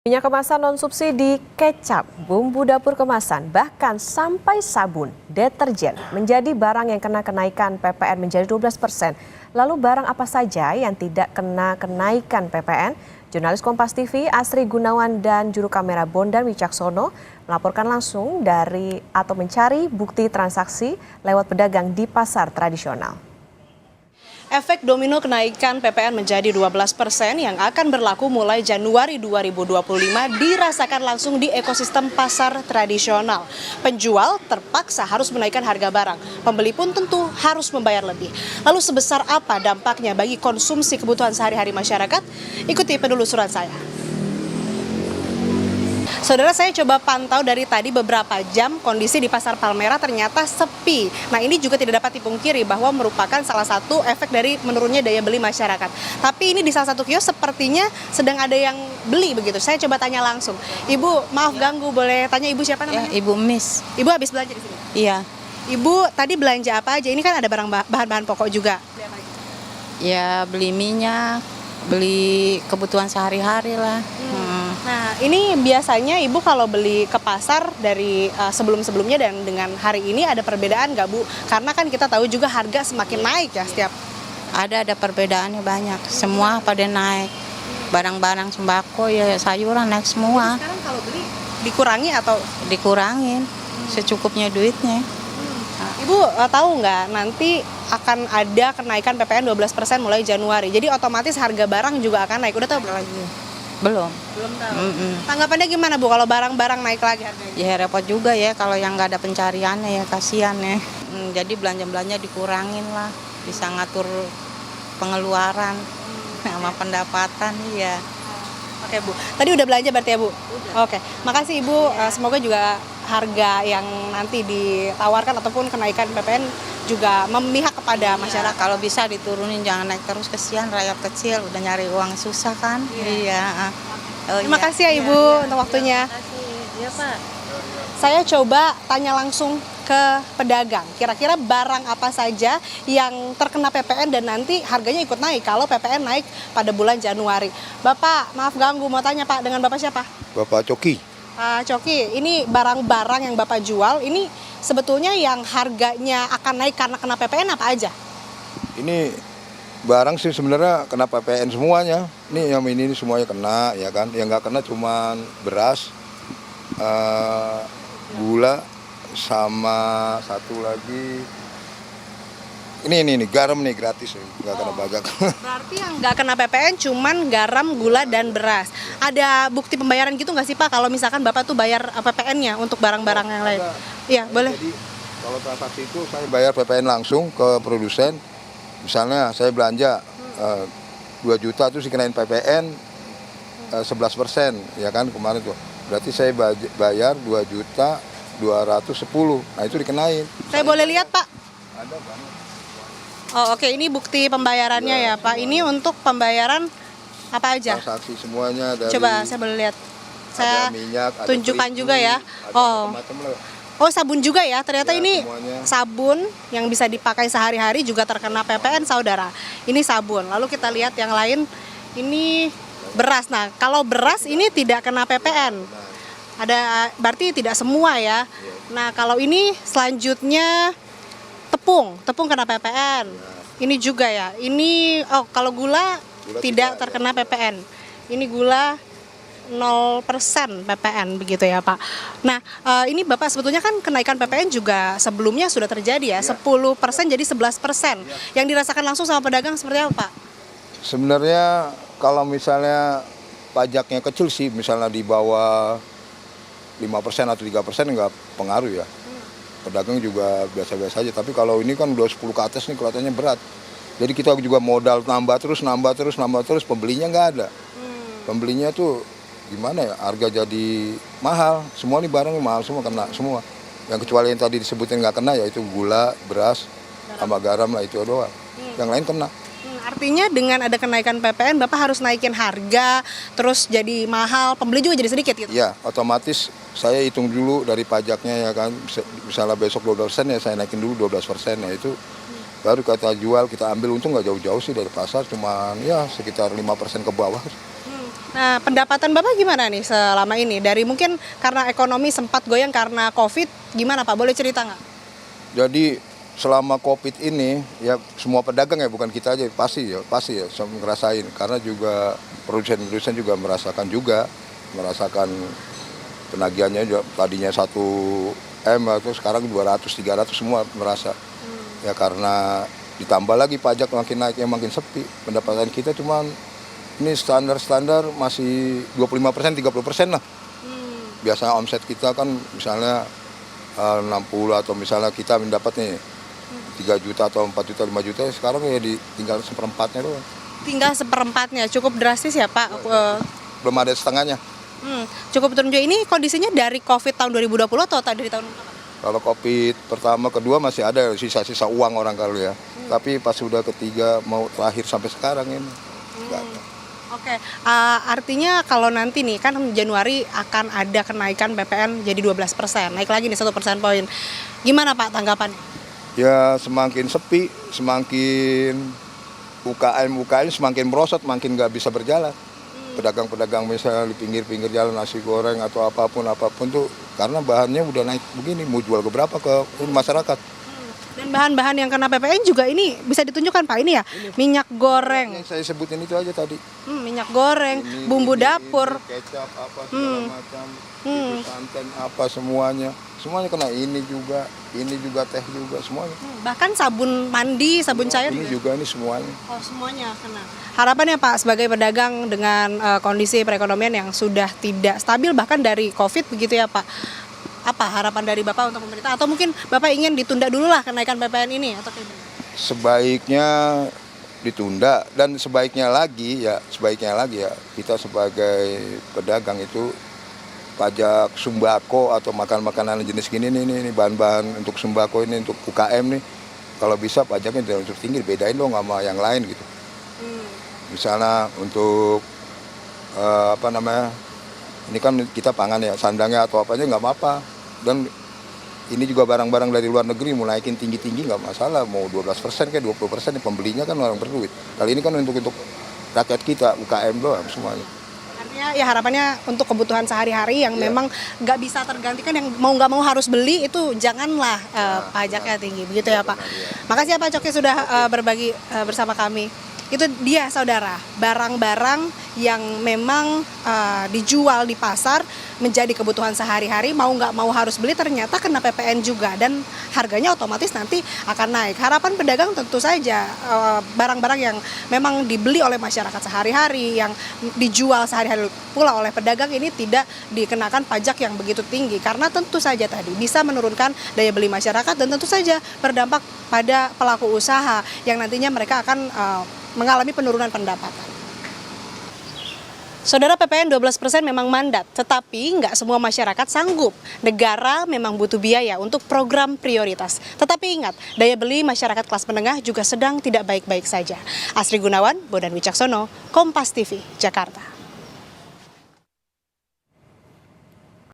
Minyak kemasan non-subsidi, kecap, bumbu dapur kemasan, bahkan sampai sabun, deterjen menjadi barang yang kena kenaikan PPN menjadi 12%. Lalu barang apa saja yang tidak kena kenaikan PPN? Jurnalis Kompas TV Asri Gunawan dan juru kamera Bondan Wicaksono melaporkan langsung dari atau mencari bukti transaksi lewat pedagang di pasar tradisional. Efek domino kenaikan PPN menjadi 12% yang akan berlaku mulai Januari 2025 dirasakan langsung di ekosistem pasar tradisional. Penjual terpaksa harus menaikkan harga barang, pembeli pun tentu harus membayar lebih. Lalu sebesar apa dampaknya bagi konsumsi kebutuhan sehari-hari masyarakat? Ikuti penelusuran saya. Saudara, saya coba pantau dari tadi beberapa jam, kondisi di Pasar Palmerah ternyata sepi. Nah, ini juga tidak dapat dipungkiri bahwa merupakan salah satu efek dari menurunnya daya beli masyarakat. Tapi ini di salah satu kios sepertinya sedang ada yang beli begitu. Saya coba tanya langsung. Ibu, maaf ganggu, boleh tanya ibu siapa namanya? Ya, Ibu Miss. Ibu habis belanja di sini? Iya. Ibu tadi belanja apa aja? Ini kan ada bahan-bahan pokok juga. Ya, beli minyak, beli kebutuhan sehari-hari lah. Nah, ini biasanya Ibu kalau beli ke pasar dari sebelum-sebelumnya dan dengan hari ini ada perbedaan nggak, Bu? Karena kan kita tahu juga harga semakin naik ya setiap. Ada perbedaannya banyak. Semua pada naik. Barang-barang sembako ya sayuran naik semua. Sekarang kalau beli dikurangi atau? Dikurangin secukupnya duitnya. Ibu tahu nggak nanti akan ada kenaikan PPN 12% mulai Januari. Jadi otomatis harga barang juga akan naik. Udah tahu berapa lagi? Belum. Belum tahu. Tanggapannya gimana, Bu, kalau barang-barang naik lagi harganya? Ya repot juga ya kalau yang nggak ada pencariannya ya, kasihan ya. Jadi belanja-belanja dikurangin lah. Bisa ngatur pengeluaran sama pendapatan ya. Oke, Bu. Tadi udah belanja berarti ya, Bu? Udah. Oke. Makasih, Ibu. Semoga juga harga yang nanti ditawarkan ataupun kenaikan PPN juga memihak kepada masyarakat. Kalau bisa diturunin, jangan naik terus, kesian rakyat kecil udah nyari uang susah kan. Iya. Terima kasih ya Ibu untuk waktunya. Iya Pak. Saya coba tanya langsung ke pedagang. Kira-kira barang apa saja yang terkena PPN dan nanti harganya ikut naik kalau PPN naik pada bulan Januari. Bapak, maaf ganggu, mau tanya Pak, dengan Bapak siapa? Bapak Coki. Pak Coki, ini barang-barang yang Bapak jual, ini sebetulnya yang harganya akan naik karena kena PPN apa aja? Ini barang sih sebenarnya kena PPN semuanya. Ini yang ini semuanya kena ya kan. Yang nggak kena cuman beras, gula, sama satu lagi. Ini garam nih gratis, nggak kena pajak. Berarti yang nggak kena PPN cuman garam, gula, dan beras. Ada bukti pembayaran gitu nggak sih Pak kalau misalkan Bapak tuh bayar PPN-nya untuk barang-barang yang lain? Iya, boleh. Jadi kalau transaksi itu saya bayar PPN langsung ke produsen. Misalnya saya belanja 2 juta terus dikenain PPN 11%, ya kan kemarin tuh. Berarti saya bayar 2 juta 210. Nah itu dikenain. Saya boleh lihat Pak? Ada banget. Oh oke, ini bukti pembayarannya ya Pak. Ini untuk pembayaran apa aja? Transaksi semuanya dari. Coba saya boleh lihat. Saya ada minyak, ada tunjukkan terigu, juga ya. ada Oh. macam-macam lah. Oh, sabun juga ya. Ternyata Ya, ini semuanya. sabun yang bisa dipakai sehari-hari juga terkena PPN, Saudara. Ini sabun. Lalu kita lihat yang lain. Ini beras. Nah, kalau beras ini tidak kena PPN. Ada berarti tidak semua ya. Nah, kalau ini selanjutnya tepung kena PPN. Ini juga ya. Ini kalau gula tidak terkena PPN. Ini gula 0% PPN begitu ya Pak. Nah, ini Bapak sebetulnya kan kenaikan PPN juga sebelumnya sudah terjadi ya, 10% jadi 11%. Yang dirasakan langsung sama pedagang seperti apa Pak? Sebenarnya kalau misalnya pajaknya kecil sih, misalnya di bawah 5% atau 3% nggak pengaruh ya. Pedagang juga biasa-biasa aja, tapi kalau ini kan udah 10 ke atas nih kelihatannya berat. Jadi kita juga modal nambah terus, pembelinya nggak ada. Pembelinya tuh gimana ya, harga jadi mahal. Semua nih barangnya mahal semua, kena semua. Yang kecuali yang tadi disebutin nggak kena yaitu gula, beras, sama garam lah, itu doang. Yang lain kena. Artinya dengan ada kenaikan PPN, Bapak harus naikin harga, terus jadi mahal, pembeli juga jadi sedikit gitu? Ya, otomatis saya hitung dulu dari pajaknya ya kan. Misalnya besok 12% ya saya naikin dulu 12% ya itu. Baru kita jual, kita ambil untung nggak jauh-jauh sih dari pasar, cuman ya sekitar 5% ke bawah. Nah, pendapatan Bapak gimana nih selama ini? Dari mungkin karena ekonomi sempat goyang karena COVID, gimana Pak? Boleh cerita nggak? Jadi selama COVID ini ya semua pedagang ya, bukan kita aja, pasti ya semua ngerasain, karena juga produsen juga merasakan penagihannya juga, tadinya 1 M atau sekarang 200-300 semua merasa. Ya karena ditambah lagi pajak makin naik, makin sepi. Pendapatan kita cuman ini standar masih 25%, 30% lah. Biasanya omset kita kan misalnya 60, atau misalnya kita mendapat nih 3 juta atau 4 juta, 5 juta, sekarang ya tinggal seperempatnya doang. Tinggal seperempatnya, cukup drastis ya Pak. Belum ada setengahnya. Cukup turun juga. Ini kondisinya dari COVID tahun 2020 atau dari tahun berapa? Kalau COVID pertama, kedua masih ada sisa-sisa uang orang kali ya. Tapi pas sudah ketiga mau terakhir sampai sekarang ini nggak ada. Oke, artinya kalau nanti nih kan Januari akan ada kenaikan PPN jadi 12%, naik lagi nih 1% poin. Gimana Pak tanggapan? Ya semakin sepi, semakin UKM semakin merosot, makin nggak bisa berjalan. Pedagang-pedagang misalnya di pinggir-pinggir jalan, nasi goreng atau apapun tuh, karena bahannya udah naik begini, mau jual ke berapa ke masyarakat. Dan bahan-bahan yang kena PPN juga ini bisa ditunjukkan Pak, ini ya, minyak goreng. Yang saya sebutin itu aja tadi. Minyak goreng, bumbu dapur. Kecap apa segala macam, itu santan apa semuanya kena, ini juga teh juga semuanya. Bahkan sabun mandi, sabun cair Ini juga ini semuanya. Oh, semuanya kena. Harapannya Pak sebagai pedagang dengan kondisi perekonomian yang sudah tidak stabil bahkan dari COVID begitu ya Pak. Apa harapan dari Bapak untuk pemerintah, atau mungkin Bapak ingin ditunda dulu lah kenaikan PPN ini atau gimana? Sebaiknya ditunda, dan sebaiknya lagi ya kita sebagai pedagang itu pajak sembako atau makanan jenis gini nih bahan-bahan untuk sembako ini untuk UKM nih, kalau bisa pajaknya jangan unsur tinggi, bedain dong sama yang lain gitu. Misalnya untuk ini kan kita pangan ya, sandangnya atau apanya nggak apa-apa. Dan ini juga barang-barang dari luar negeri mau naikin tinggi-tinggi nggak masalah, mau 12% kayak 20%, pembelinya kan orang berduit. Kali ini kan untuk rakyat kita, UKM doang semuanya. Artinya ya harapannya untuk kebutuhan sehari-hari yang memang nggak bisa tergantikan, yang mau nggak mau harus beli, itu janganlah pajaknya tinggi, begitu ya Pak. Makasih ya Pak Coki sudah berbagi bersama kami. Itu dia saudara, barang-barang yang memang dijual di pasar menjadi kebutuhan sehari-hari, mau nggak mau harus beli, ternyata kena PPN juga, dan harganya otomatis nanti akan naik. Harapan pedagang tentu saja barang-barang yang memang dibeli oleh masyarakat sehari-hari, yang dijual sehari-hari pula oleh pedagang ini tidak dikenakan pajak yang begitu tinggi, karena tentu saja tadi bisa menurunkan daya beli masyarakat dan tentu saja berdampak pada pelaku usaha yang nantinya mereka akan mengalami penurunan pendapatan. Saudara, PPN 12% memang mandat, tetapi nggak semua masyarakat sanggup. Negara memang butuh biaya untuk program prioritas. Tetapi ingat, daya beli masyarakat kelas menengah juga sedang tidak baik-baik saja. Asri Gunawan, Bondan Wicaksono, Kompas TV, Jakarta.